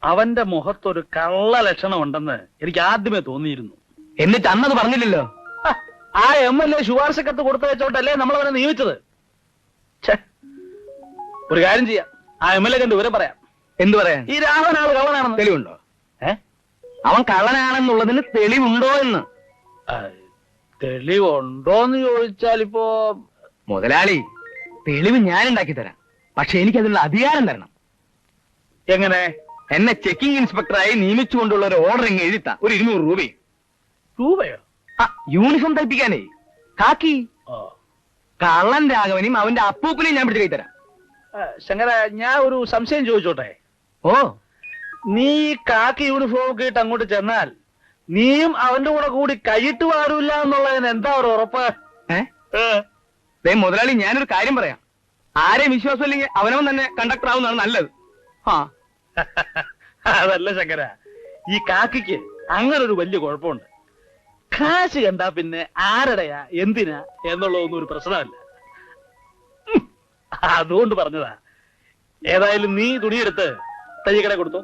അവന്റെ മുഖത്തൊരു കള്ള ലക്ഷണം ഉണ്ടെന്ന് എനിക്ക് ആദ്യമേ തോന്നിയിരുന്നു. എന്നിട്ട് അന്നത് പറഞ്ഞില്ലല്ലോ. ആ MLA ശുപാർശക്കത്ത് കൊടുത്തു വെച്ചോട്ടല്ലേ നമ്മൾ അവനെ നിയമിച്ചത്. ഒരു കാര്യം ചെയ്യാം, ആ MLA കണ്ട് വിവരം പറയാം. എന്തു പറയാൻ? ഈ രാഘവൻ ആള് കള്ളനാണെന്ന് തെളിവുണ്ടോ? അവൻ കള്ളനാണെന്നുള്ളതിന് തെളിവുണ്ടോ എന്ന്? തെളിവുണ്ടോന്ന് ചോദിച്ചാൽ ഇപ്പോ മുതലാളി, തെളിവ് ഞാൻ ഉണ്ടാക്കി തരാം. പക്ഷെ എനിക്ക് അതിനുള്ള അധികാരം തരണം. എങ്ങനെ? എന്നെ ചെക്കിംഗ് ഇൻസ്പെക്ടറായി നിയമിച്ചുകൊണ്ടുള്ള ഒരു ഓർഡർ ഇങ്ങ് എഴുതിത്താ. ഒരു 200 രൂപയും. രൂപയോ? യൂണിഫോം തയ്പ്പിക്കാനേ. കാക്കി. കള്ളൻ രാഘവനെയും അവന്റെ അപ്പൂപ്പനെയും ഞാൻ പിടിച്ച് കൈ തരാം. ശങ്കര, ഞാൻ ഒരു സംശയം ചോദിച്ചോട്ടെ? ഓ, നീ കാക്കി യൂണിഫോം ഒക്കെ ഇട്ട് അങ്ങോട്ട് ചെന്നാൽ നീയും അവന്റെ കൂടെ കൂടി കൈയിട്ട് വാരൂല്ല എന്നുള്ളതിന് എന്താ ഒരു ഉറപ്പ്? മുതലാളി, ഞാനൊരു കാര്യം പറയാം. ആരെയും വിശ്വാസമില്ലെങ്കിൽ അവനവൻ തന്നെ കണ്ടക്ടർ ആവുന്നതാണ് നല്ലത്. അതല്ല ശങ്കര, ഈ കാക്കിക്ക് അങ്ങനെ ഒരു വലിയ കുഴപ്പമുണ്ട്. കാശ് കണ്ടാ പിന്നെ ആരുടെയാ എന്തിനാ എന്നുള്ളതൊന്നും ഒരു പ്രശ്നമല്ല. അതുകൊണ്ട് പറഞ്ഞതാ. ഏതായാലും നീ തുണിയെടുത്ത് തയ്യക്കട കൊടുത്തോ.